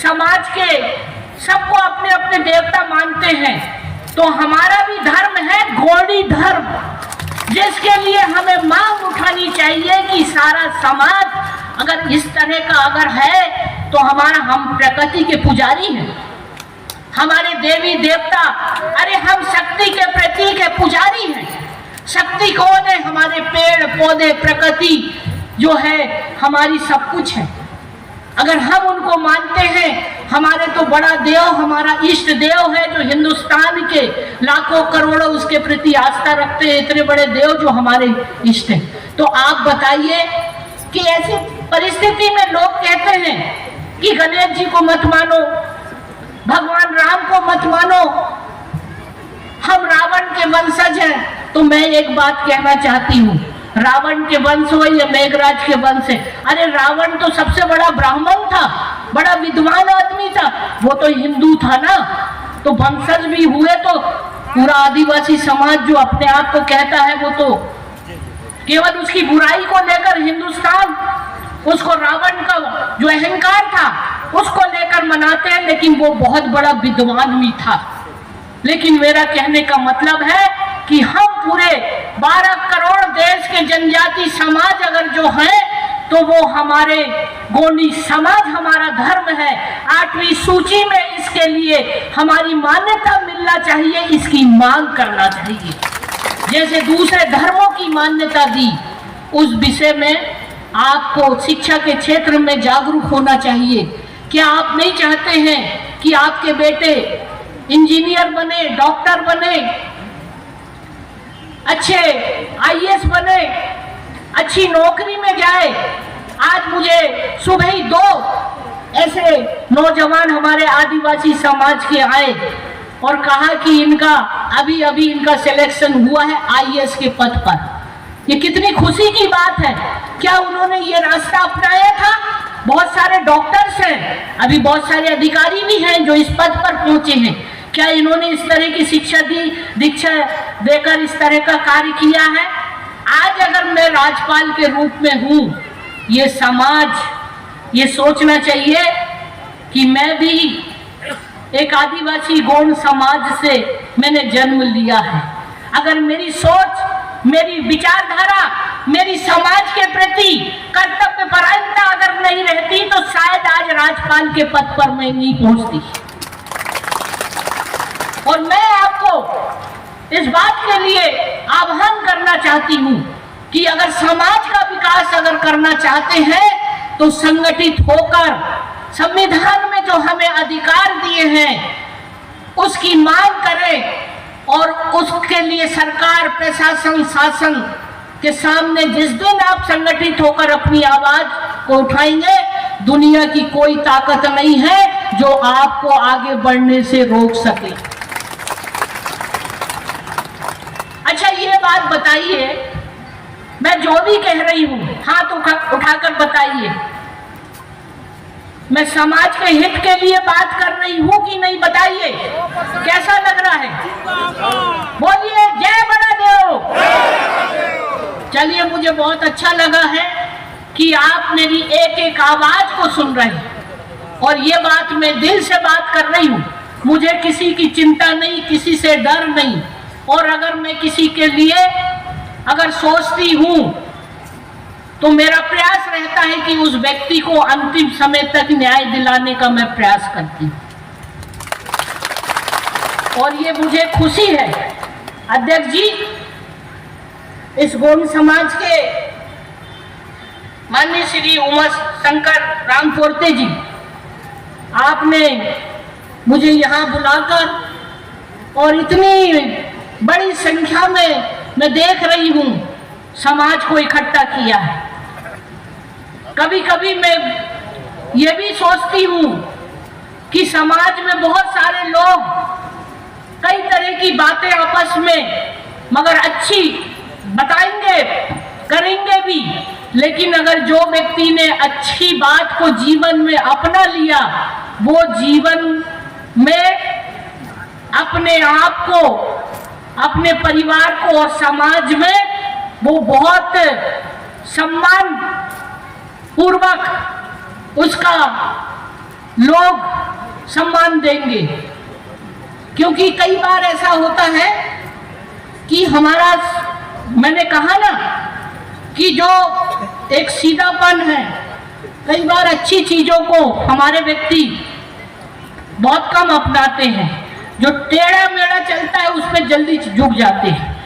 समाज के सबको अपने अपने देवता मानते हैं, तो हमारा भी धर्म है गौड़ी धर्म, जिसके लिए हमें मांग उठानी चाहिए कि सारा समाज अगर इस तरह का अगर है तो हम प्रकृति के पुजारी हैं, हमारे देवी देवता, अरे हम शक्ति के प्रतीक है, पुजारी हैं। शक्ति कौन है? हमारे पेड़ पौधे, प्रकृति जो है हमारी सब कुछ है। अगर हम उनको मानते हैं, हमारे तो बड़ा देव, हमारा इष्ट देव है जो हिंदुस्तान के लाखों करोड़ों उसके प्रति आस्था रखते हैं, इतने बड़े देव जो हमारे इष्ट हैं। तो आप बताइए कि ऐसी परिस्थिति में लोग कहते हैं कि गणेश जी को मत मानो, भगवान राम को मत मानो, हम रावण के वंशज हैं। तो मैं एक बात कहना चाहती हूँ, रावण के वंश हो या मेघराज के वंश है, अरे रावण तो सबसे बड़ा ब्राह्मण था, बड़ा विद्वान आदमी था, वो तो हिंदू था ना। तो वंशज भी हुए तो पूरा आदिवासी समाज जो अपने आप को कहता है वो तो केवल उसकी बुराई को लेकर हिंदुस्तान उसको रावण का जो अहंकार था उसको लेकर मनाते हैं, लेकिन वो बहुत बड़ा विद्वान भी था। लेकिन मेरा कहने का मतलब है कि हम पूरे 12 करोड़ देश के जनजाति समाज अगर जो है तो वो हमारे गोंडी समाज हमारा धर्म है। 8वीं सूची में इसके लिए हमारी मान्यता मिलना चाहिए, इसकी मांग करना चाहिए। जैसे दूसरे धर्मों की मान्यता दी, उस विषय में आपको शिक्षा के क्षेत्र में जागरूक होना चाहिए। क्या आप नहीं चाहते हैं कि आपके बेटे इंजीनियर बने, डॉक्टर बने, अच्छे आईएएस बने, अच्छी नौकरी में जाए? आज मुझे सुबह ही 2 ऐसे नौजवान हमारे आदिवासी समाज के आए और कहा कि इनका अभी इनका सिलेक्शन हुआ है आईएएस के पद पर। ये कितनी खुशी की बात है। क्या उन्होंने ये रास्ता अपनाया था? बहुत सारे डॉक्टर्स हैं, अभी बहुत सारे अधिकारी भी हैं जो इस पद पर पहुंचे हैं। क्या इन्होंने इस तरह की शिक्षा दीक्षा देकर इस तरह का कार्य किया है? आज अगर मैं राज्यपाल के रूप में हूँ, ये समाज ये सोचना चाहिए कि मैं भी एक आदिवासी गौंड समाज से मैंने जन्म लिया है। अगर मेरी सोच, मेरी विचारधारा, मेरी समाज के प्रति कर्तव्य परायणता अगर नहीं रहती तो शायद आज राज्यपाल के पद पर मैं नहीं पहुंचती। और मैं आपको इस बात के लिए आह्वान करना चाहती हूँ कि अगर समाज का विकास अगर करना चाहते हैं तो संगठित होकर संविधान में जो हमें अधिकार दिए हैं उसकी मांग करें, और उसके लिए सरकार, प्रशासन, शासन के सामने जिस दिन आप संगठित होकर अपनी आवाज को उठाएंगे, दुनिया की कोई ताकत नहीं है जो आपको आगे बढ़ने से रोक सके। अच्छा, ये बात बताइए, मैं जो भी कह रही हूं हाथ उठाकर बताइए, मैं समाज के हित के लिए बात कर रही हूं कि नहीं? बताइए कैसा लग रहा है? बोलिए जय बड़ा देव। चलिए, मुझे बहुत अच्छा लगा है कि आप मेरी एक एक आवाज को सुन रहे हैं और ये बात मैं दिल से बात कर रही हूं। मुझे किसी की चिंता नहीं, किसी से डर नहीं, और अगर मैं किसी के लिए अगर सोचती हूं तो मेरा प्रयास रहता है कि उस व्यक्ति को अंतिम समय तक न्याय दिलाने का मैं प्रयास करती हूं, और ये मुझे खुशी है। अध्यक्ष जी, इस गौंड समाज के माननीय श्री उमा शंकर रामपोर्ते जी, आपने मुझे यहाँ बुलाकर और इतनी बड़ी संख्या में मैं देख रही हूँ समाज को इकट्ठा किया है। कभी कभी मैं ये भी सोचती हूँ कि समाज में बहुत सारे लोग कई तरह की बातें आपस में मगर अच्छी बताएंगे, करेंगे भी, लेकिन अगर जो व्यक्ति ने अच्छी बात को जीवन में अपना लिया, वो जीवन में अपने आप को, अपने परिवार को और समाज में वो बहुत सम्मान पूर्वक उसका लोग सम्मान देंगे। क्योंकि कई बार ऐसा होता है कि हमारा, मैंने कहा ना कि जो एक सीधापन है, कई बार अच्छी चीजों को हमारे व्यक्ति बहुत कम अपनाते हैं, जो टेढ़ा मेढ़ा चलता है उस पर जल्दी झुक जाते हैं।